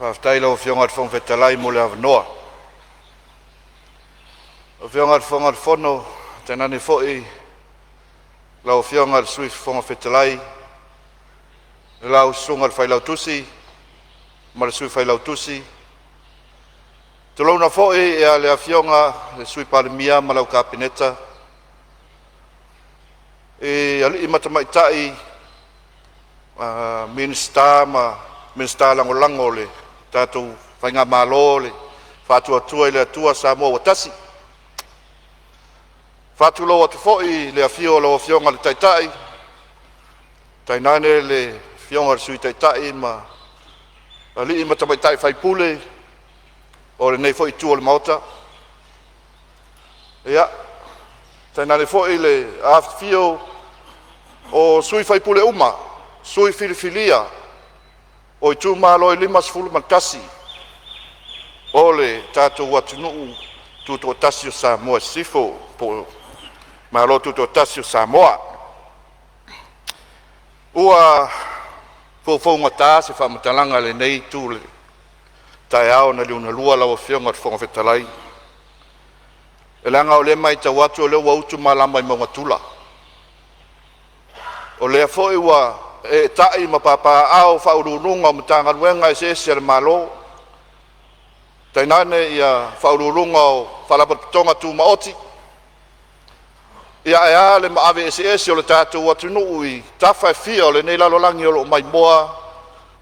Tailo fionga fong fetalai mo le avanoa. Fionga fonga fono tenani foi lau fionga sui fonga fetalai lau sunga fai lau tusi mar sui fai lau tusi tolo na foi e ale fionga le sui palmia malau kapineta e ali matamai tai minsta lango le tatu fainga malo le fatu atua le atua sa mo watasi fatu lo atu foi le afio lo fionga le taitai tainane le fionga sui taitai ma ali matamai tai Faipule o le nei foi tu le mauta ya tainane foi le afio o sui Faipule uma sui filifilia o tu malo limas fulu makasi ole tatu watunu tu to tasio sa mo sifo po malo tu to tasio sa moa ua fo ngata se fa matalanga le nei tu le taiao na luna lua la ofionga fo fetalai elanga ole mai ta watu le wa utu malama i mongatula ole fo iwa e tai mapapa au faururunga mutanga wenga se ser malo tainane ia faururunga falapatonga tu maoti ia ia le maave ss o le tatu watunu i tafa fia le nei lalolangi o mai moa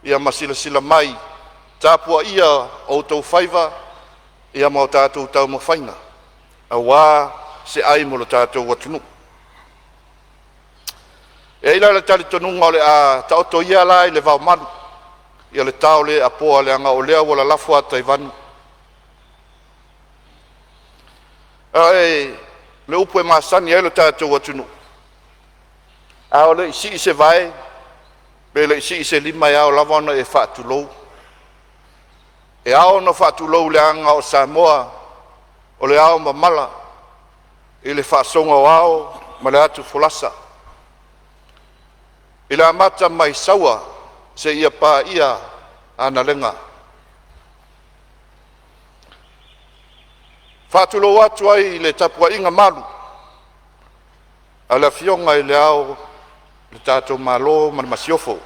ia masila mai tapua ia o tau faiva ia mau tatu tau mo faina awa se ai mo le tatu watunu e ila le tali tonunga o le a taoto ia lai le vaumanu ia le tau le apoa le anga o lea wala lafu a Taivanu le upu e masani e le tātou atunu a o le isi se vai be le isi se lima e ao lavana e whaatulou e ao na whaatulou le anga o Samoa o le ao mamala i le whaasonga o ao ma le atu folasa i le amata mai saua se ia pā ia ana lenga. Whātulo atu ai le tapua inga malu a le fionga i le ao le tātou malo man masiofo.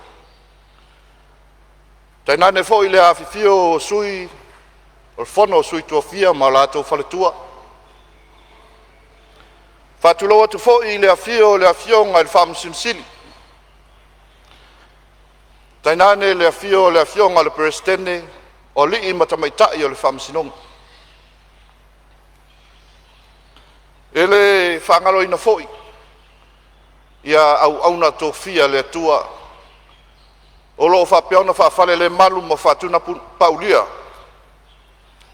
Tainane fo i le awhifio sui o fono sui tuafia ma lātou whaletua. Whātulo atu fo i le awhio le awhionga i le whaamasinsili. Tainane le afio le afionga le presidente o li i matamaitai o le whaamasinonga. Ele whangalo ina foi. Ia au na tofia le atua. O lo whapeona whawhale le malu mo whatuna paulia.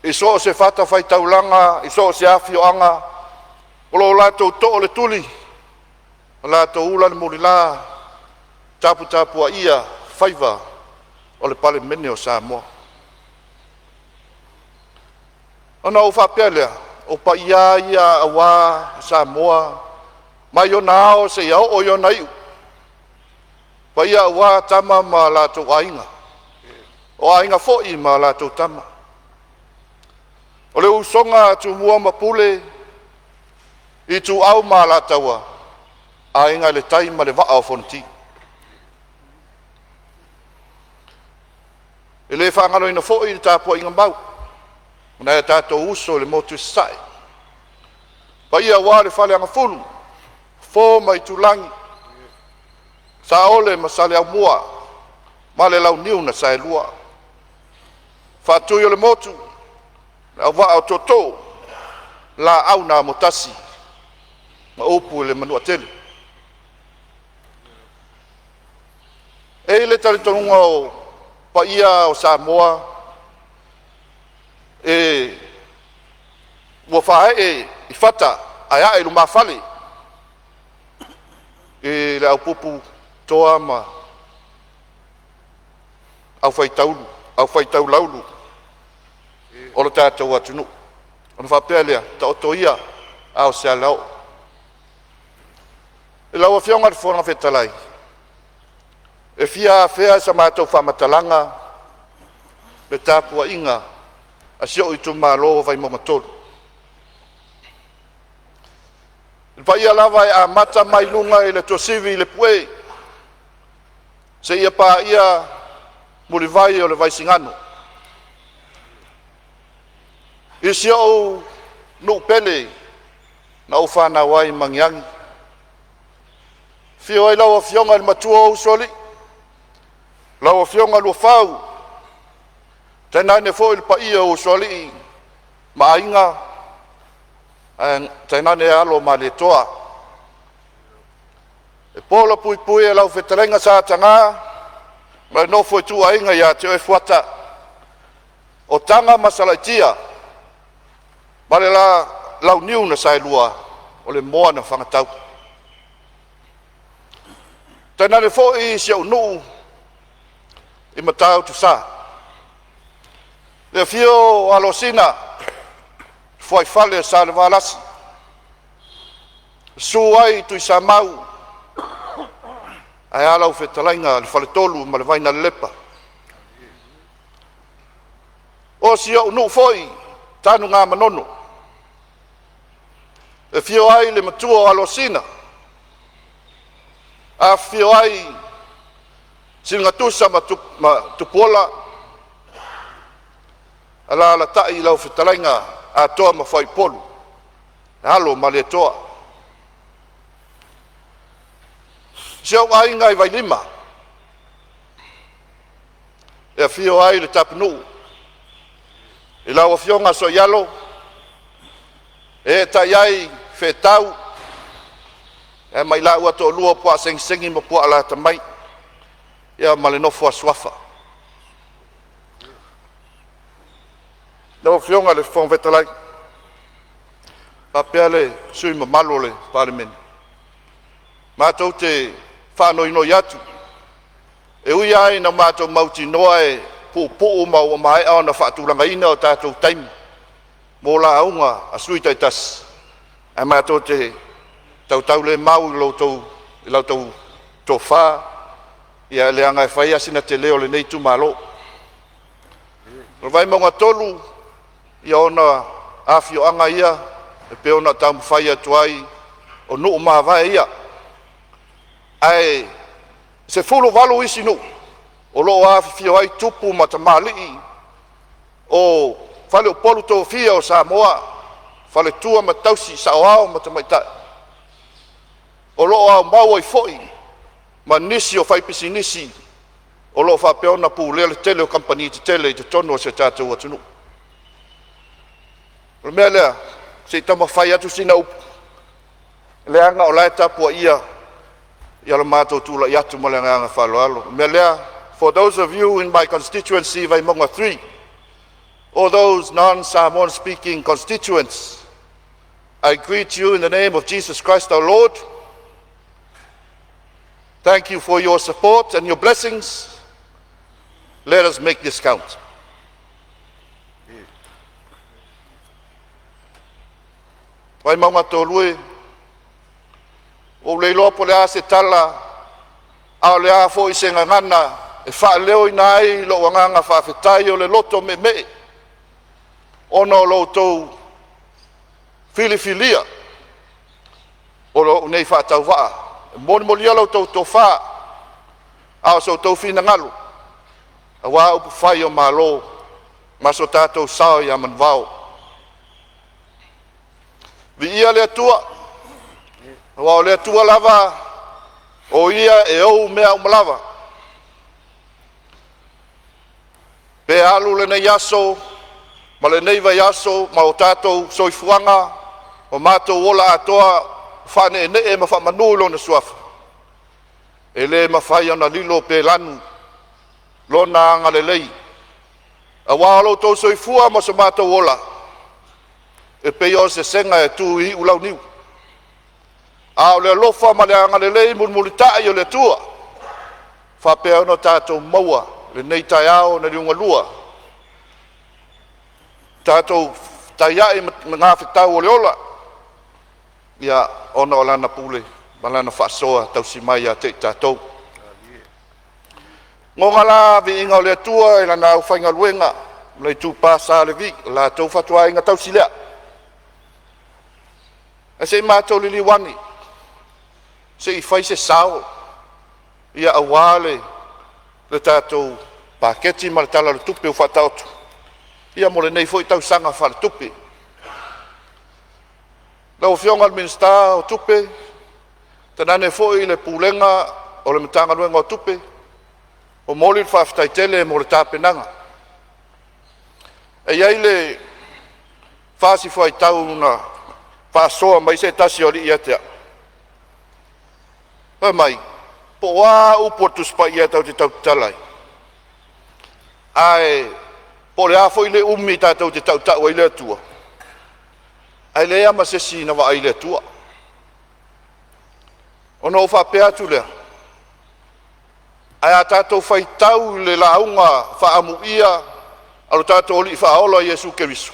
Iso se whata whai taulanga, iso se afioanga. O lo lato to le tuli. O lato ula le mulila. Tapua ia. Faiva o le pale mene o Samoa. Ona o whapelea, o pa ia awa Samoa, mai o nao se iau o iona iu. Pa ia awa tama ma lātou ainga. O ainga fo'i ma lātou tama. O le usonga tu mua mapule, i tu au ma lātaua, ainga le taima le waa o fonti. E le whangano ina fo'i i tāpua inga mau. Una e tātou uso le motu sai. Pa ia wā le whale anga fulu. Fō mai tulangi. Sa ole ma sale au mua. Ma le lau niu na sa e lua. Whātui o le motu. Au wā au toto. La au nā motasi. Ma opu le manua tele. E le talitonunga o pa ia o Samoa ua whae i whata ai ai luma whale le au pupu toa ma au whaitau laulu o le tātou atunu o na whapea lea ta oto ia au sea lau e lau a whionga whonga whetalai e fia fea sa mātou whamatalanga le tapuaʻiga a siʻo i tumālō Vaimauga tolu. Le paia lava e amata mai luga i le tosivi i le puē seʻia paia mo le vai o le vaisigano. I siʻo nuu pele na ou fanau ai magiagi fio ai lau afioga i le matua o uso alii lau afioga lua fau tainane foʻi le paia o uso alii ma aiga tainane e alo ma le toa e pola puipui e lau fetalega sa taga ma le nofo e tuaiga iā te oe fuata o taga ma salaitia ma le la launiu na saelua o le moa na fagatau. Tainane foʻi siaʻu nuu i matau tusā le afio alosina fuaifale sa le valasi su ai tuisa mau ae alau fetalaiga le faletolu ma le vaina lelepa o siaʻu nuu foʻi tanuga manono e fio ai le matua o alosina a fio ai silgatusa ma tupuola ala lataʻi i lau fetalaiga atoa ma faipolu e alo ma le atoa siaʻuaiga i vailima e afio ai le tapunuu i lau afioga so i alo e tai ai fetau e mai la ua toʻalua po asegisegi ma po ala tamai ia ma le nofo asuafa lau afioga le fogavetalai faapea le sui mamalu o le palemene matou te faanoinoi atu e uia ai na matou mautinoa e puʻupuʻu ma ua maeʻa ona faatulagaina o tatou taimi mo la auga a sui taitasi ae matou te tautau le mau i lautou tofā ia leaga e faia sina te leo lenei tumālō o Vaimauga tolu ia ona afioaga ia e pe ona taumafai atu ai o nuu mavae ia ae se fuluvalu isi nuu o loo afifio ai tupu ma tamāliʻi o fale o polu tofia o Samoa fale tua ma tausi saʻoao ma tamaitaʻi o loo aumau ai foʻi ma nisi o faipisi nisi o loo faapea ona pulea le tele o kampani tetele i te tono o se tatou atunuu o le mea lea seʻi tamafai atu sina upu leaga o lae tapuaʻia ia le matou tulaʻi atu ma le agaga faaloalo o mea lea for those of you in my constituency Vaimauga 3 or those non-Samoan speaking constituents, I greet you in the name of Jesus Christ our Lord. Thank you for your support and your blessings. Let us make this count. Vaimauga tolue o le loa po le a se tala a le a fo i se ngangana e whaaleo i nai lo wanganga whawhetai o le loto me me ono lo tou filifilia o lo nei whaatau waa moni molia lo tou tofa a so tou fina ngalu a wā upu whai o malo ma so tātou sao i aman vau vi ia le atua wa o le atua lava o ia e ou mea umalava pe alu le nei aso ma le nei vai aso ma o tātou soifuanga o mātou ola atoa whane ne e ma whamanu lo na suafa e le ma whai ana lilo pe lanu lo na anga le lei a wālo tau soifua ma so mātou ola e pe o se senga e tu i ulau niu a o le alofa ma le anga le lei mulmulita i o le tua whapea ono tātou maua le nei tai ao na riunga lua tātou tai ai ma ngā whetau o le ola ia ona o lana pule ma lana whaasoa tau si mai a te tātou Ngonga la vi inga o le atua ila na ufainga luenga. Lai tupa sa le vi la tau fatua inga tau silea. E se mātou lili wani. Se I whai se sao. Ia awale le tātou paketi ma le tala le tupe o whataotu. Ia mo le nei fo I tau sanga wha le tupe. Lau fionga le minsta o tupe. Tanane fo I le pulenga o le mitanga luenga o tupe. O moli le whaftaitele mo le tāpenanga. E iai le whasi fo I tau na whasoa mai se tasi o li ia tea. Pai mai, po wā upo tuspa ia tau te tau talai. Ai, po le afo I le umi tātou te tau tau I le atua. Ai le ama se si na wa I le atua. Ono ufa pe atu lea. Ai a tātou whai tau le launga whaamu ia, alo tātou li whaola Jesu Kerisu.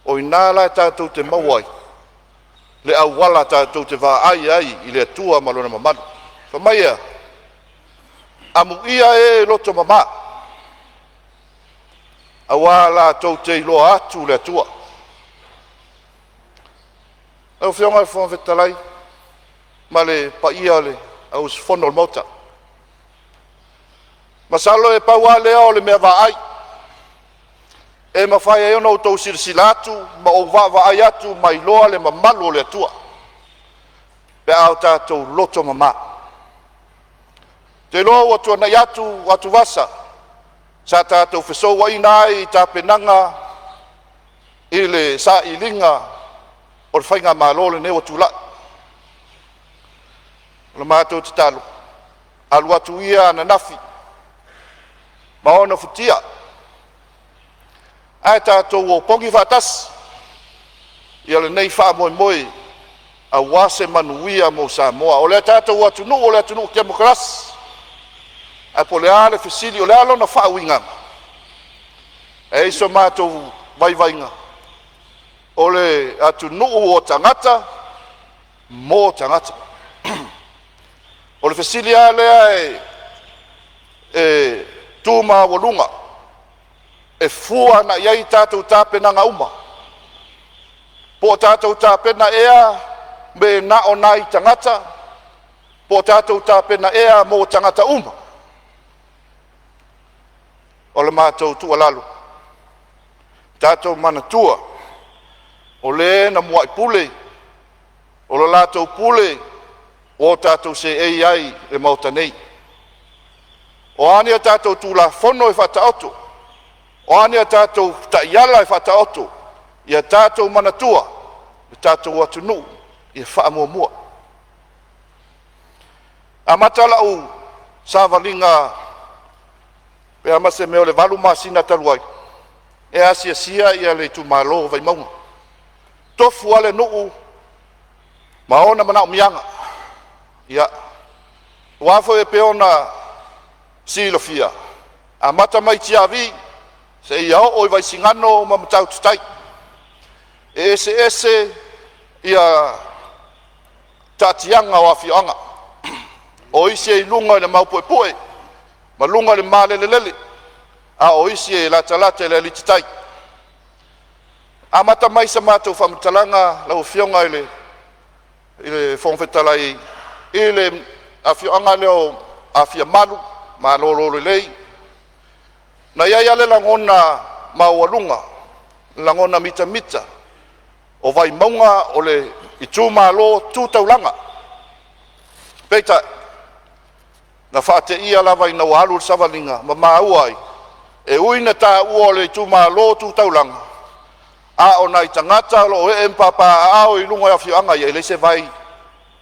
O inala tātou te mawai. Le awala tātou te wā ai I le atua malona mamanu. Whamaia, amu ia e loto mama. Awala tau te iloa atu le atua. Au whionga e whonwetalai, ma le pa ia le au whono le mauta. Masalo e paua lea o le mea wā ai. E mawhai e ono tau sirisilatu, ma o wa ai atu mai loa le mamalu o le atua. Pe au tātou loto mama. Te loa watu anai atu, watu wasa. Sa tātou whesou wa inai, tā penanga, I le sa ilinga, o le whainga mālo le ne watu la. Le mātou te talo. Alu atu ia na nafi. Maona futia. Ai tātou o pongi whatas. Ia le nei wha moe moe. A wase manuia mo Samoa. O le tātou atunu, o le atunu kia mokaras. Ai po le ale fesili, o le alo na wha winga. E iso mātou vaivainga. O le atunu o tangata, mo tangata. O le fesili ale e tuma walunga. E fua na iai tātou tāpena ngā uma. Po tātou tāpena ea me na o nai tangata. Po tātou tāpena ea mo tangata uma. O le mātou tua lalo. Tātou mana tua. O le na muai pule. O le lātou pule. O tātou se ei ai le mauta nei. O ania tātou tūla fono e whataoto. O ania tātou taiala e whataoto. Ia tātou manatua. Ia tātou atunu. Ia whaamua. A matala u sāwalinga pe amase meo le walu masina taluai. E asia sia ia le tu malo Vaimauga. Tofu ale nuu. Maona mana umianga. Ia. Wafo e peona silofia. A mata mai tiavi. Se ia o vai singano ma matau tutai. Ese ia tatianga o afioanga. O isi e lunga le maupoepoe. Ma lunga le male lelele. A o isi e latalate le lititai. A mata mai sa mātou whamutalanga lau fionga ile whongwhetalai ile afioanga leo afia malu ma lolo lei. Na iai ale langona maualunga, langona mita. O Vaimauga o le itu malo tutaulanga. Peita, na whaate ia lava I nau alu savalinga, ma maauai. E uina tā ua o le itu malo tutaulanga. A o nai tangata lo e empapa a o I lunga afioanga ia le se vai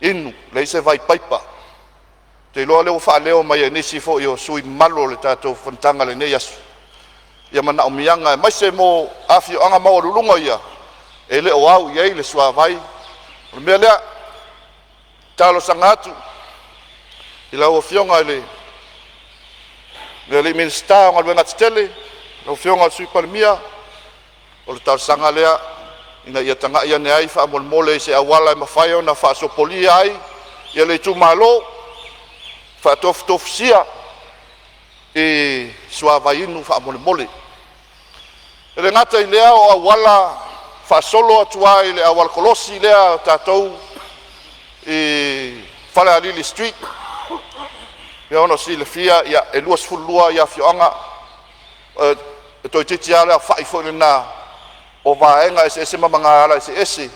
inu, le se vai paipa. Te loa leo wha leo mai e nisi fo I o sui malo le tātou whantanga le nei asu. Ia mana o mianga, mai se mo afioanga mau lulunga ia. E le o au iei le sua vai. O mea lea, talo sangatu. I lau o fionga le minsta o ngalwe ngatitele. Lau fionga o sui palimia. O le talo sanga lea. Ina ia tanga ia ne ai wha mole se awala I mawhaio na wha sopoli ai. Ia le tu malo. Wha tofu sia. e suavainu fa'amolemole e le gata i lea o auala fa'asolo atu ai le auala kolosi lea tatou i falealili street ia ona silefia ia e 22 ia fioaga e toititi a le afa'i fo'i lenā o vaega ese ma magala ese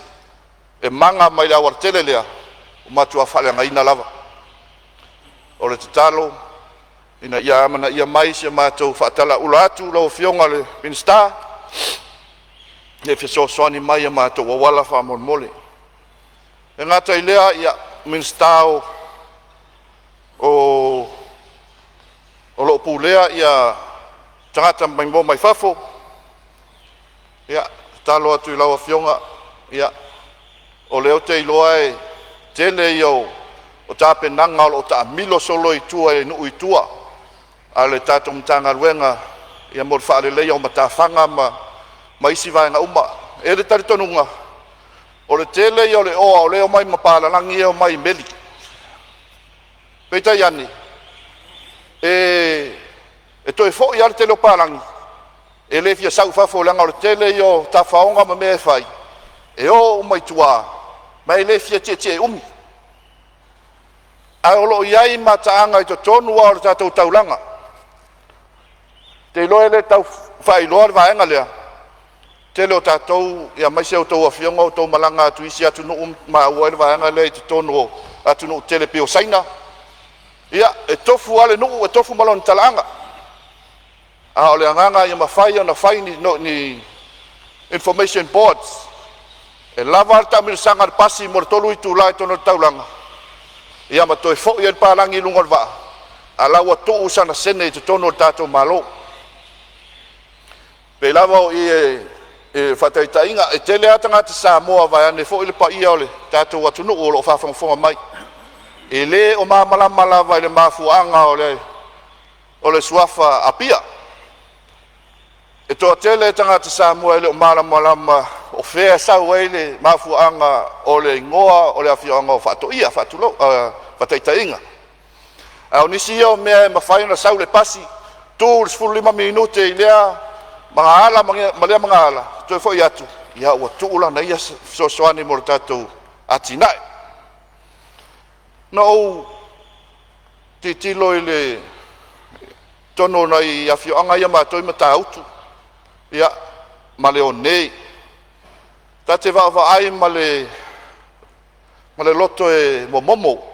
e maga mai le aualatele lea o matua fa'aleagaina lava o le tatalo ina ia amana ia mai se matou fa'atalaʻula atu lau fioga le minista le fesoasoani mai e matou auala fa'amolemole e gata i lea ia minista o lo'o pulea ia tagata maimo mai fafo ia talo atu i lau afioga ia o leo te iloa e tele iau o tapenaga o lo'o ta'amilo solo itua e nu'u itua a le tatou matagaluega ia mo le fa'alelei o matafaga ma isi vaega uma e le talitonuga o le tele ia o le oa o leo mai mapalalagi ia o mai meli peitai ani e toe fo'i a le tele o palagi e lē fiasa'u fa'afolaga o le tele ia o tafaoga ma mea e fai e o uma ituā ma e lē fia ti'eti'e umi ae o lo'o iai mata'aga i totonu a o le tatou taulaga te iloa e lē tau fa'ailoa le vaega lea tele o tatou ia mai se outou afioga outou malaga atu isi atunu'u maua i le vaega lea i totonu o atunu'u tele piosaina ia e tofu ale nu'u e tofu ma lona tala'aga a o le agaga ia mafai ona fai ni information boards e lava le ta'amilosaga le pasi mo le tolu itulā e tono le taulaga ia ma toe fo'i e le palagi i luga o le va'a a lau atu'u sana sene i totonu o le tatou mālō pe lava o e fa'ataʻitaʻiga e tele a tagata Samoa vaeane fo'i le pa'ia o le tatou atunu'u o lo'o fa'afogafoga mai e lē o mamalama lava i le mafua'aga o le suafa apia e toʻatele e tagata Samoa i le o malamalama o fea sau ai le mafua'aga o le igoa o le afio'aga o fa'ato'ia fa'ataʻitaʻiga ao nisi ia o mea e mafai ona sau le pasi tu le 15 minute i lea magaala ma lea magaala toe fo'i atu ia ua tu'u lana ia soasoani mo le tatou atina'i na ou titilo i le tono na i afio'aga ia matou i matautu ia ma le onei tate va'ava'ai ma le loto e momomo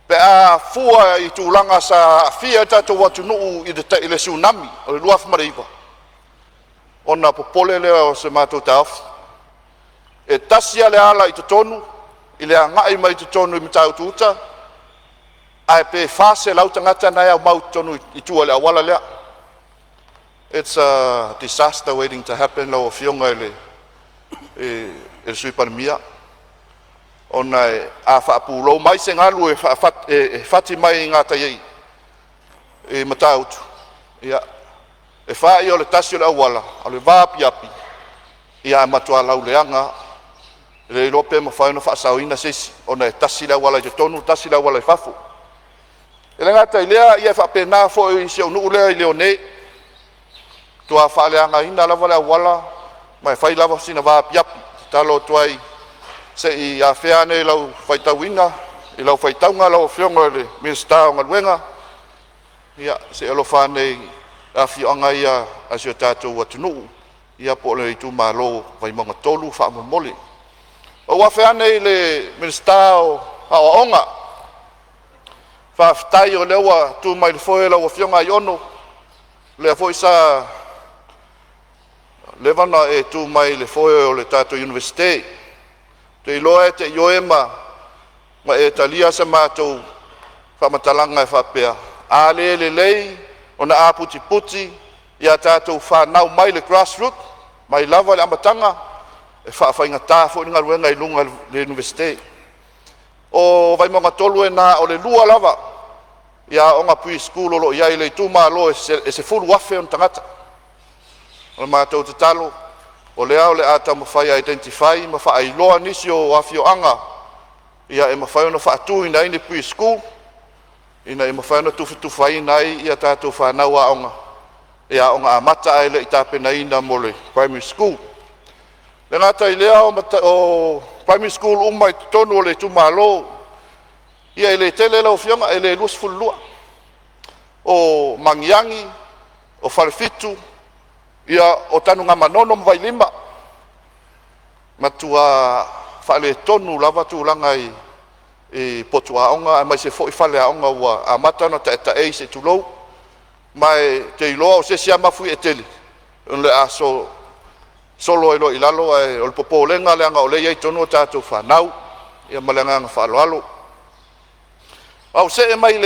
pe a fua i tulaga sa afia tatou atunu'u i le tsunami o le 2 ona popole lea o se matou taofi e tasi a le ala i totonu i le aga'i mai totonu i matautuuta ae pe fase lau tagata na ea mau totonu i tua le auala lea it's a disaster waiting to happen lau afioga e le sui palemia ona a fa'apulou mai se galu e fati mai i gataiai e matautu ia e fa'i o le tasi o le auala o le vapiapi ia e matua lauleaga le iloa pe mafai ona fa'asauina seisi ona e tasi le auala i totonu tasi le auala i fafu e le gata i lea ia e fa'apena fo'i i se aunu'u lea i le onei tua fa'aleagaina lava le auala ma e fai lava sina vapiapi talo atu ai se'i afea nei lau faitauina i lau faitauga lau afioga le minista o galuega ia se alofa nei afio'aga ia asio tatou atunu'u ia po o le itumālō Vaimauga tolu fa'amomole ou afea nei le minista o a'oaoga fa'afetai o le ua tumai le foe lau afioga ai ono lea fo'i sa levana e tumai le foe o le tatou universite te iloa e te ioe ma e talia sa matou fa'amatalaga e fa'apea a lē lelei ona a puti ia tatou whanau mai le grassroot mai lava le amataga e whaawhaingatā fo'i ni galuega i luga le universite o Vaimauga tolu e nā o le lua lava ia onga pui school o lo ia i le itumālō e se fulu afe ona tagata o le matou tatalo o lea o le a taumawhai identify ma whaailoa nisi o afio'aga ia e mawhai ona whaatuina i ni pui school ina e mawhana tuwhai nai ia tātou whanau aonga. E aonga a mata ai le i tāpena ina mo le primary school. Le ngata i lea o primary school umai tonu o le tumalo, ia le tele lau fionga le luas fulua. O mangiangi, o whalefitu, ia o tanu ngā manono mwai lima. Matua whale tonu lava tūlanga i potu aonga, mai se fo i whale aonga ua a matana ta eta ei se tulou, mai te iloa o se sia mafui e teli. Le a solo ilo ilalo o le popo lenga leanga o le iei tonu o tātou whanau, ia malenga ngā whaaloalo. Au se e mai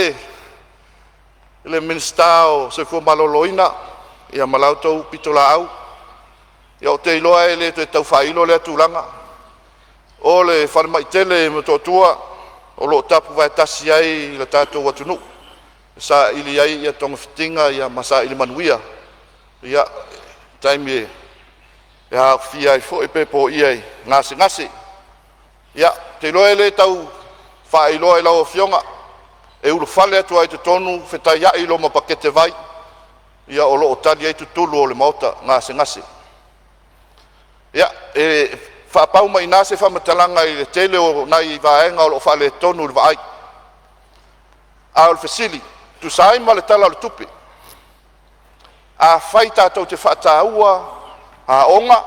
le minsta o se fua maloloina, ia malautou pitola au, ia o te iloa e le te tau whailo le atulanga, o le whanemaitele mo tōtua, o lo tapu vai tasi ai le tātou watunu, sa ili ai ia tonga fitinga, ia masa ili manuia, ia taimi e hao fia i fo e pepo iai ngase. Ia, te iloa e le tau whailoa e lau o fionga, e ulu whale atu ai te tonu, whetai ia ilo ma pakete vai, ia o loo tali ai tutulu o le mauta ngase. Ia, e whapau mai nase whamatalanga i le tele o nai vaenga o loo whale tonu le vaai. A o le fesili, tu sai ma le tala o le tupi. A whai tātou te whataua, a onga,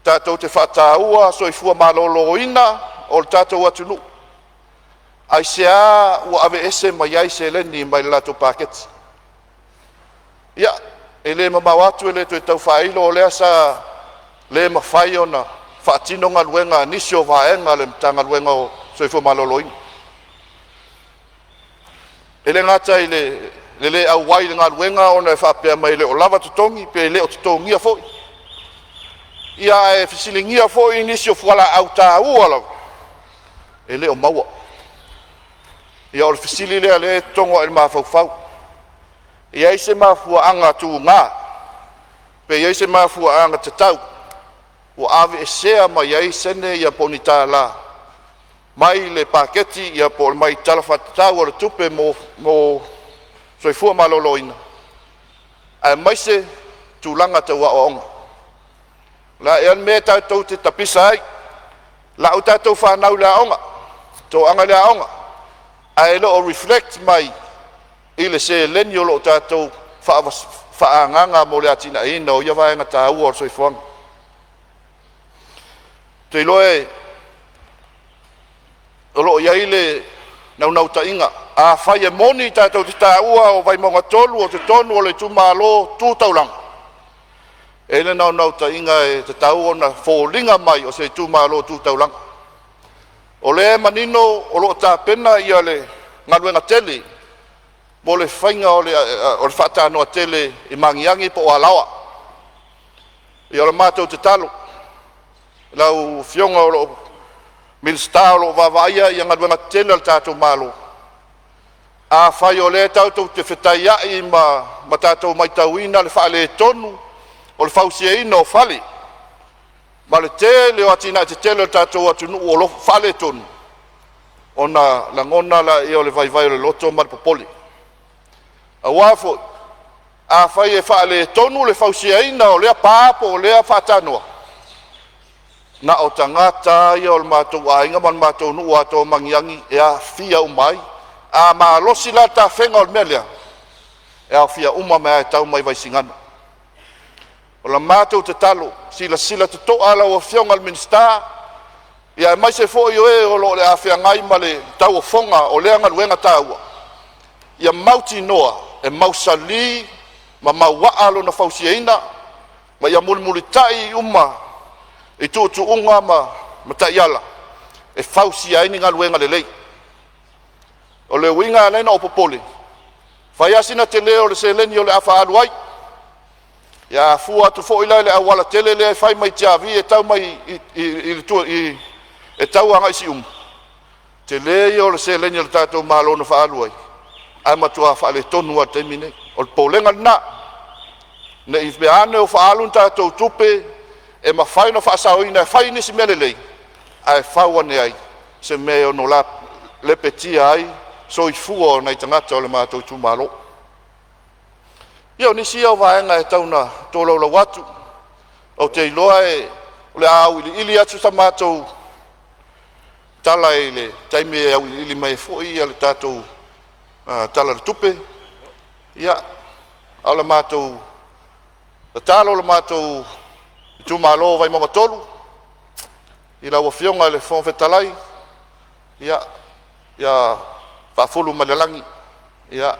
tātou te whataua, soifua maloloina, o le tātou atunu. Ai sea ua ave ese mai ai se leni mai le lato paketi. Ia, e le mamau atu e le to e tau whailo o lea sa le mawhai o na whaatino ngā luenga nisi o vaenga le mtanga luenga o soifua maloloina. E le ngata i le au wai le ngā luenga o na e whapea mai le o lava tutongi, pe le o tutongia foi. Ia e fisilingia foi nisi o fuala au tā ua lau. E le o maua. Ia o le fisili lea le tongo e mawhauwhau. Ia i se mawhua anga tu ngā. Pe ia i se mawhua anga te tau. O ave e sea mai ia i sene ia poni tā la. Mai le paketi ia po le mai talawhata tau o le tupe mo soifua maloloina. Ai mai se tūlanga te ua o onga. La e an mea tātou te tapisa ai. La au tātou whanau le onga. Tō anga le onga. Ai lo o reflect mai i le se leni o lo tātou whaanganga mo le atina ina o ia vaenga tā ua o soifuanga. Te iloe o lo iai le nau ta inga a whai e moni tātou te tā ua o Vaimauga tolu o te tonu o le tumalo tūtaulanga. E le nau ta inga e te tā ua na fōlinga mai o se tumalo tūtaulanga. O le manino o lo tā pena ia le ngaluenga tele, mo le whainga o le whatanoa tele i mangiangi po o alawa. I o le mātou te talo, lau fionga o lo minsta o lo wawaia i ngaluenga tele al tātou malo. A whai o le tātou te whetai ai ma tātou mai tauina le whaale tonu, o le whausia ina o whale. Ma le tele o atina te tele o tātou atunu o lo whale tonu. O na langona la i o le vai o le loto ma le popoli. A wafo, a whai e whaale tonu le whausia ina o lea pāpo o lea whatanoa. Na o tangata i o le mātou ainga man mātou nuu ato mangiangi e a fia umai. A maa losi la ta whenga o le melea. E a fia uma mea e tau mai vai singana. O la mātou te talo, sila te toa la o fionga al minsta, ia mai se fo yo e o lo le a fia ngai ma le tau o fonga o le anga luenga taua. Ia mauti noa, e mausali, ma mauaalo na fausiaina, ma ia muli tai uma, e tu unga ma tai ala, e fausiaini ngā luenga le lei. O le winga lena o popole, whaiasina te leo le se leni o le afa aluai, ia Afoa tu fo ila le awala tele le fai mai tiavi e tau mai e tau anga isi te le o le se leni le tātou malo na whaaluai ai matua whaale tonu a temine o le polenga na ne i beane o whaalun tātou tupe e ma whai na whaasaoina e whai nisi mele lei ai whaua ne ai se me o no la le petia ai soifua nei tangata o le mātou tūmalo. Ia o nisi au vaenga e tauna tōlaula watu, au te iloa e le au ili atu sa mātou tala e le taime e au ili mai foi a le tātou tala le tupe. Ia, au le mātou, le talo le mātou tūmalo Vaimauga tolu, i la wafionga le whonwhetalai, ia whafulu Taimalelagi, ia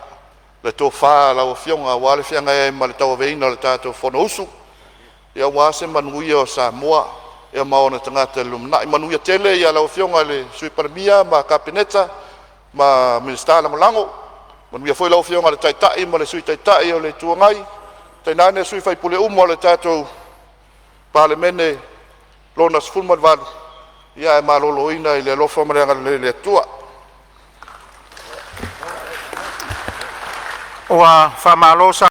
le tō whaa la wafionga wale whianga e ma le taua veina le tātou whono usu, ia wase manuia o Samoa, ia maona tangata lumna, i manuia tele ia la wafionga le sui paramia ma kapineta, ma minister la malango, manuia foi la wafionga le taitai ma le sui taitai o le tuangai, tainane sui Faipule umo le tātou palemene lona sfulman valu, ia e maloloina i le alofa mareanga le atua. Ua whamalosa